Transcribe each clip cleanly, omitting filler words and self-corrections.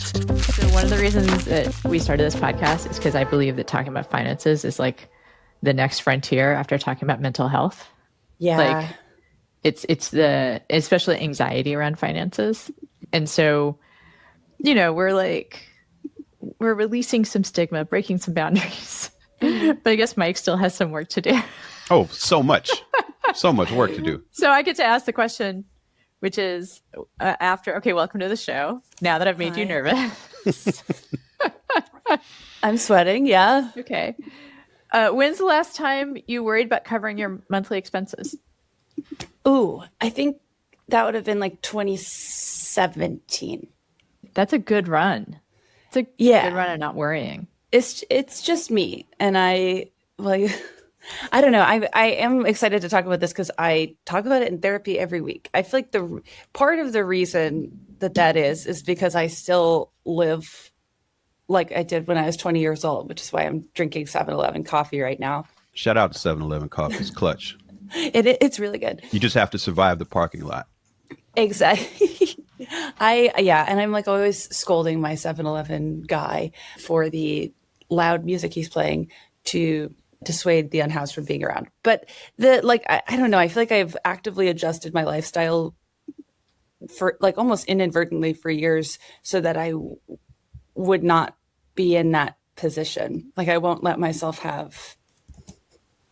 So one of the reasons that we started this podcast is because I believe that talking about finances is like the next frontier after talking about mental health. Yeah. Like it's the, especially anxiety around finances. And so, we're releasing some stigma, breaking some boundaries. But I guess Mike still has some work to do. Oh, so much work to do. So I get to ask the question, which is okay, welcome to the show. Now that I've made you nervous. I'm sweating. Yeah. Okay. When's the last time you worried about covering your monthly expenses? Ooh, I think that would have been like 2017. That's a good run. It's a good run of not worrying. It's just me. And I don't know. I am excited to talk about this because I talk about it in therapy every week. I feel like the part of the reason that is because I still live like I did when I was 20 years old, which is why I'm drinking 7-Eleven coffee right now. Shout out to 7-Eleven coffee. It's clutch. It's really good. You just have to survive the parking lot. Exactly. And I'm like always scolding my 7-Eleven guy for the loud music he's playing to dissuade the unhoused from being around. But I don't know. I feel like I've actively adjusted my lifestyle for like almost inadvertently for years so that I would not be in that position. Like I won't let myself have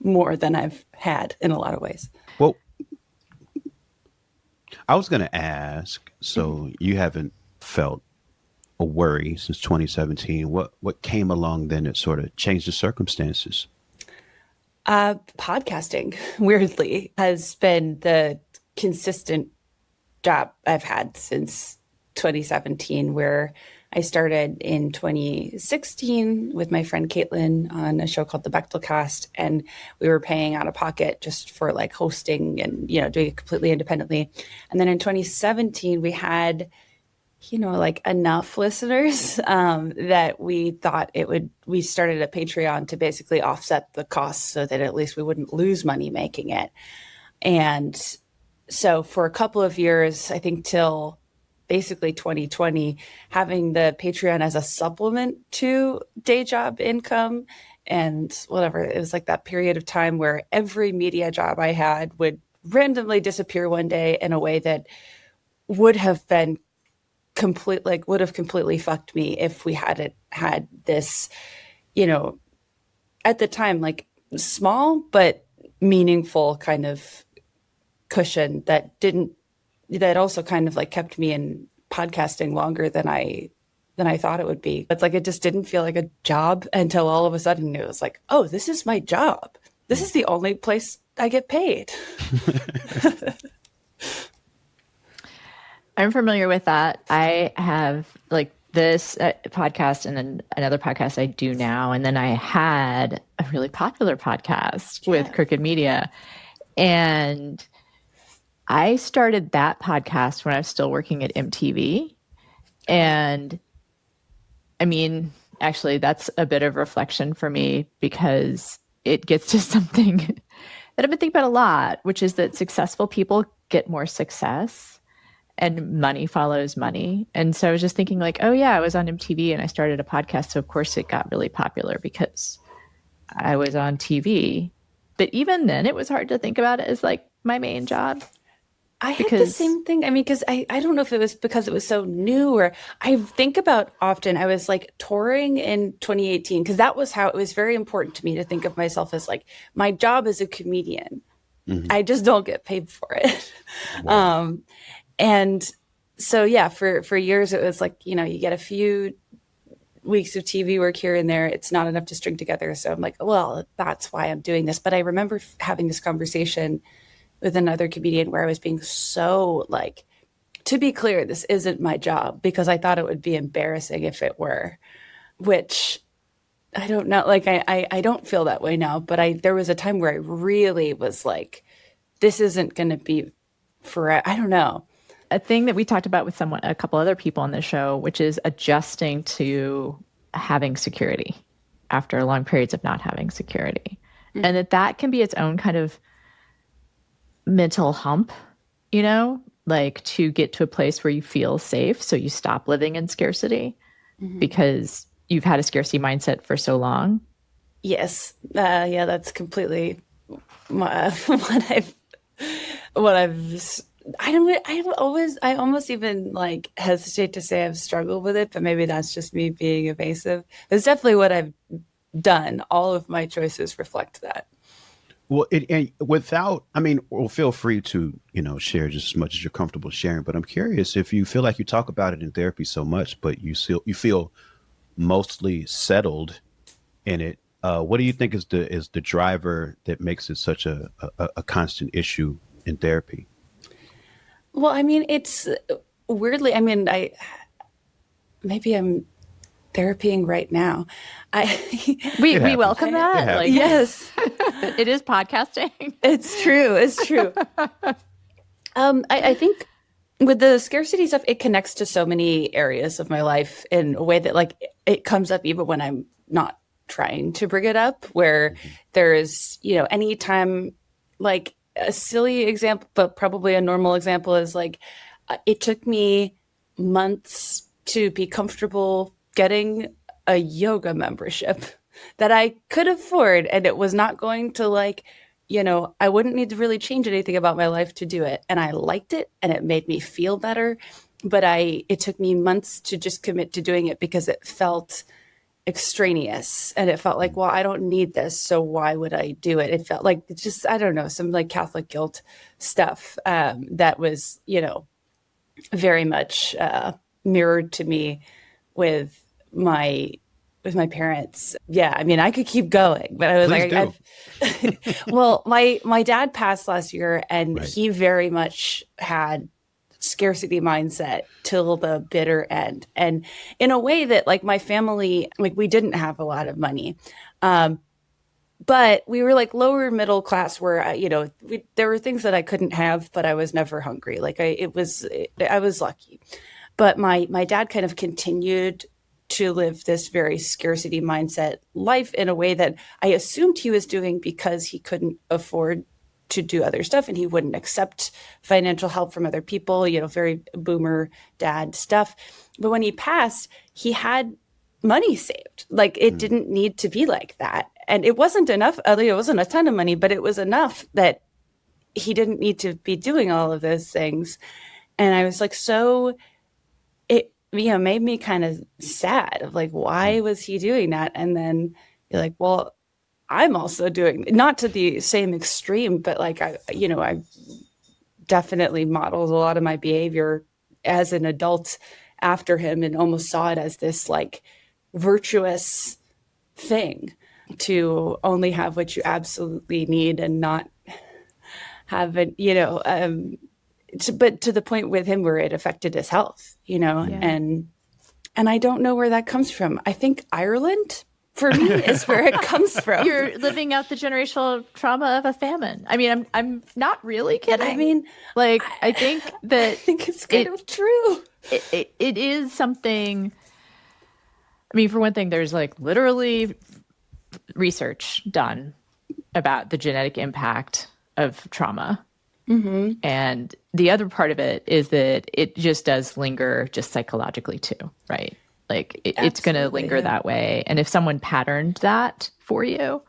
more than I've had in a lot of ways. Well, I was going to ask, so you haven't felt a worry since 2017. What came along then that sort of changed the circumstances? Podcasting, weirdly, has been the consistent job I've had since 2017, where I started in 2016 with my friend Caitlin on a show called The Bechtel Cast, and we were paying out of pocket just for like hosting and, doing it completely independently. And then in 2017, we had, like enough listeners that we thought we started a Patreon to basically offset the costs so that at least we wouldn't lose money making it. And so for a couple of years, I think till basically 2020, having the Patreon as a supplement to day job income and whatever. It was like that period of time where every media job I had would randomly disappear one day in a way that would have been completely fucked me if we hadn't had this, at the time, like small but meaningful kind of cushion that also kind of like kept me in podcasting longer than I thought it would be. It's like it just didn't feel like a job until all of a sudden it was like, oh, this is my job. This is the only place I get paid. I'm familiar with that. I have like this podcast and then another podcast I do now. And then I had a really popular podcast with Crooked Media. And I started that podcast when I was still working at MTV. And I mean, actually, that's a bit of reflection for me because it gets to something that I've been thinking about a lot, which is that successful people get more success and money follows money. And so I was just thinking like, oh yeah, I was on MTV and I started a podcast. So of course it got really popular because I was on TV. But even then it was hard to think about it as like my main job. I had the same thing. I mean, because I don't know if it was because it was so new or I think about often I was like touring in 2018 because that was how it was very important to me to think of myself as like my job as a comedian. Mm-hmm. I just don't get paid for it. Wow. And so, yeah, for years it was like, you get a few weeks of TV work here and there. It's not enough to string together. So I'm like, well, that's why I'm doing this. But I remember having this conversation with another comedian where I was being so like, to be clear, this isn't my job because I thought it would be embarrassing if it were, which I don't know. Like, I don't feel that way now, but there was a time where I really was like, this isn't going to be forever. I don't know. A thing that we talked about with a couple other people on the show, which is adjusting to having security after long periods of not having security. Mm-hmm. And that can be its own kind of mental hump, like to get to a place where you feel safe. So you stop living in scarcity because you've had a scarcity mindset for so long. Yes. Yeah, that's completely what I've, I almost even like hesitate to say I've struggled with it, but maybe that's just me being evasive. It's definitely what I've done. All of my choices reflect that. Well, and without, I mean, well, feel free to, share just as much as you're comfortable sharing. But I'm curious if you feel like you talk about it in therapy so much, but you feel mostly settled in it. What do you think is the driver that makes it such a constant issue in therapy? Well, I mean, it's weirdly, I mean, maybe I'm therapying right now. I, We It happens. welcome that. It Like, happens. yes, it is podcasting. it's true. It's true. I think with the scarcity stuff, it connects to so many areas of my life in a way that like it comes up even when I'm not trying to bring it up, where there's, anytime like a silly example, but probably a normal example is like, it took me months to be comfortable getting a yoga membership that I could afford. And it was not going to like, I wouldn't need to really change anything about my life to do it. And I liked it and it made me feel better. But it took me months to just commit to doing it because it felt extraneous and it felt like, well, I don't need this. So why would I do it? It felt like just, I don't know, some like Catholic guilt stuff that was, very much mirrored to me with my parents. Yeah, I mean, I could keep going, but I was Please like, do. well, my dad passed last year, and Right. he very much had scarcity mindset till the bitter end, and in a way that like my family, like we didn't have a lot of money. But we were like lower middle class where, there were things that I couldn't have, but I was never hungry. Like I was lucky. But my dad kind of continued to live this very scarcity mindset life in a way that I assumed he was doing because he couldn't afford to do other stuff and he wouldn't accept financial help from other people, very boomer dad stuff. But when he passed, he had money saved. Like it didn't need to be like that. And it wasn't enough. It wasn't a ton of money, but it was enough that he didn't need to be doing all of those things. And I was like, so it, made me kind of sad of like, why was he doing that? And then you're like, well, I'm also doing, not to the same extreme, but like, I definitely modeled a lot of my behavior as an adult after him and almost saw it as this like virtuous thing to only have what you absolutely need and not have it, but to the point with him where it affected his health, and I don't know where that comes from. I think Ireland for me is where it comes from. You're living out the generational trauma of a famine. I mean, I'm not really kidding. I mean, like, I think that I think it's kind of true. It is something. I mean, for one thing, there's like literally research done about the genetic impact of trauma. Mm-hmm. And the other part of it is that it just does linger just psychologically too, right? Like it's going to linger that way. And if someone patterned that for you,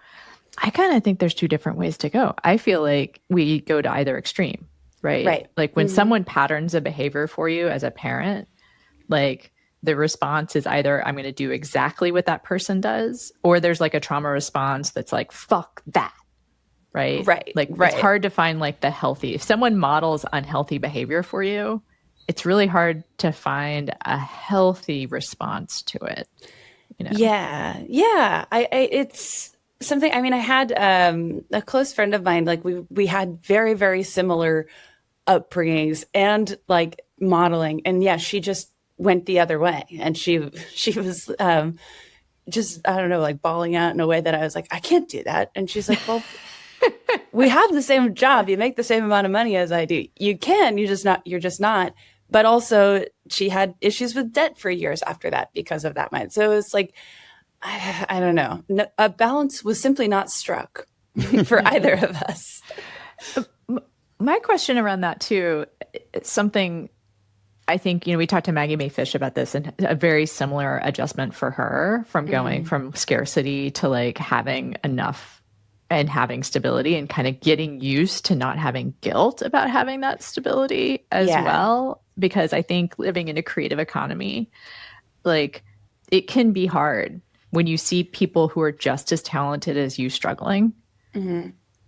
I kind of think there's two different ways to go. I feel like we go to either extreme, right? Right. Like when someone patterns a behavior for you as a parent, like the response is either I'm going to do exactly what that person does, or there's like a trauma response that's like, fuck that. Right. Right. Like it's hard to find like the healthy. If someone models unhealthy behavior for you, it's really hard to find a healthy response to it. Yeah. Yeah. It's something, I mean, I had a close friend of mine, like we had very, very similar upbringings and like modeling. And yeah, she just went the other way. And she was just, I don't know, like bawling out in a way that I was like, I can't do that. And she's like, well, we have the same job. You make the same amount of money as I do. You can, you're just not. But also she had issues with debt for years after that because of that mind. So it was like, I don't know. No, a balance was simply not struck for either of us. My question around that too, something I think, we talked to Maggie Mae Fish about this, and a very similar adjustment for her from going from scarcity to like having enough and having stability, and kind of getting used to not having guilt about having that stability as well. Because I think living in a creative economy, like, it can be hard when you see people who are just as talented as you struggling,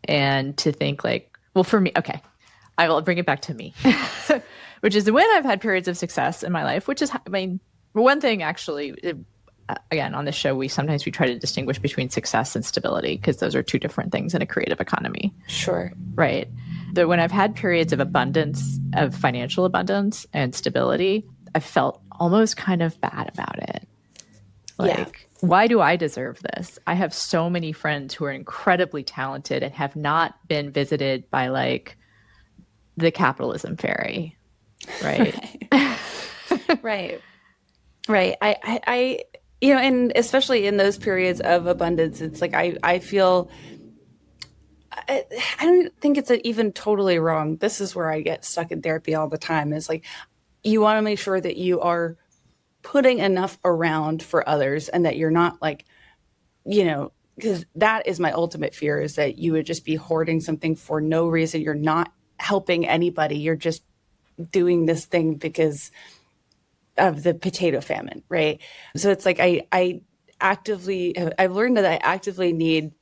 and to think like, well, for me, okay, I will bring it back to me, which is when I've had periods of success in my life, which is, I mean, one thing actually, again, on this show, we try to distinguish between success and stability, because those are two different things in a creative economy. Sure. Right. But when I've had periods of abundance, of financial abundance and stability, I felt almost kind of bad about it. Like, why do I deserve this? I have so many friends who are incredibly talented and have not been visited by like the capitalism fairy. Right. Right. I and especially in those periods of abundance, it's like, I feel, I don't think it's even totally wrong. This is where I get stuck in therapy all the time, is like, you want to make sure that you are putting enough around for others, and that you're not like, because that is my ultimate fear, is that you would just be hoarding something for no reason. You're not helping anybody. You're just doing this thing because of the potato famine, right? So it's like, I've learned that I actively need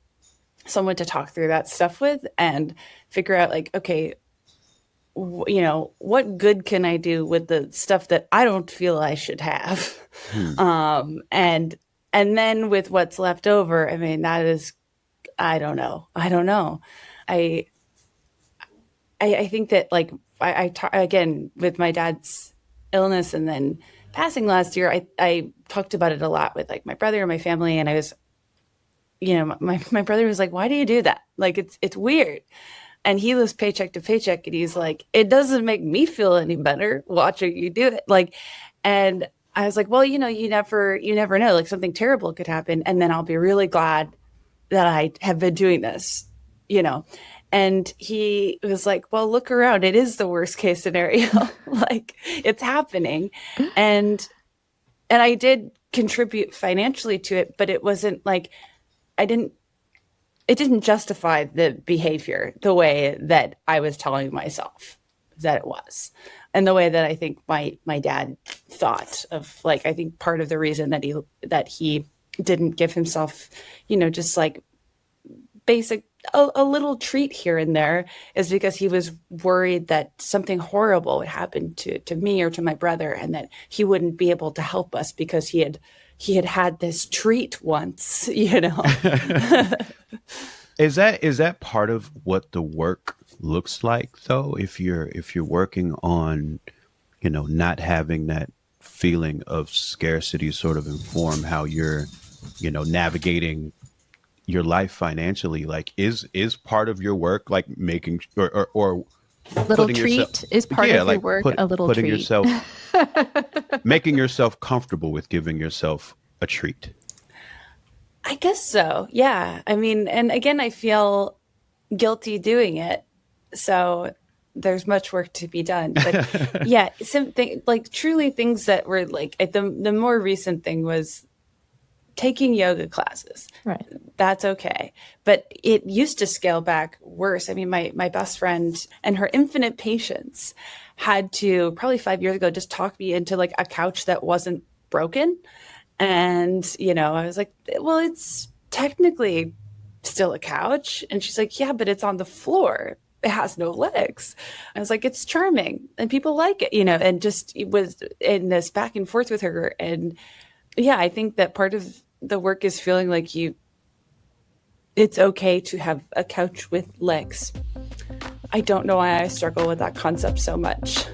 someone to talk through that stuff with, and figure out like, okay, what good can I do with the stuff that I don't feel I should have? And then with what's left over, I mean, that is, I don't know. I think that, like, again, with my dad's illness and then passing last year, I talked about it a lot with like my brother and my family. And I was, my brother was like, why do you do that? Like, it's weird. And he lives paycheck to paycheck. And he's like, it doesn't make me feel any better watching you do it. Like, and I was like, well, you never know, like something terrible could happen. And then I'll be really glad that I have been doing this, And he was like, well, look around. It is the worst case scenario. Like, it's happening. And I did contribute financially to it, but it wasn't like, it didn't justify the behavior the way that I was telling myself that it was. And the way that I think my dad thought of, like, I think part of the reason that he didn't give himself, just like basic, a little treat here and there, is because he was worried that something horrible would happen to me or to my brother, and that he wouldn't be able to help us because he had this treat once, Is that part of what the work looks like, though? If you're working on, not having that feeling of scarcity sort of inform how you're, navigating your life financially, like, is part of your work like making or little treat is part of your work, a little putting treat. yourself making yourself comfortable with giving yourself a treat. I guess so. Yeah. I mean, and again, I feel guilty doing it. So there's much work to be done. But yeah, something like truly things that were like, the more recent thing was taking yoga classes. Right. That's okay. But it used to scale back worse. I mean, my best friend and her infinite patience had to, probably 5 years ago, just talk me into like a couch that wasn't broken. And, I was like, well, it's technically still a couch. And she's like, yeah, but it's on the floor. It has no legs. I was like, it's charming and people like it, and just it was in this back and forth with her. And yeah, I think that part of the work is feeling like it's okay to have a couch with legs. I don't know why I struggle with that concept so much.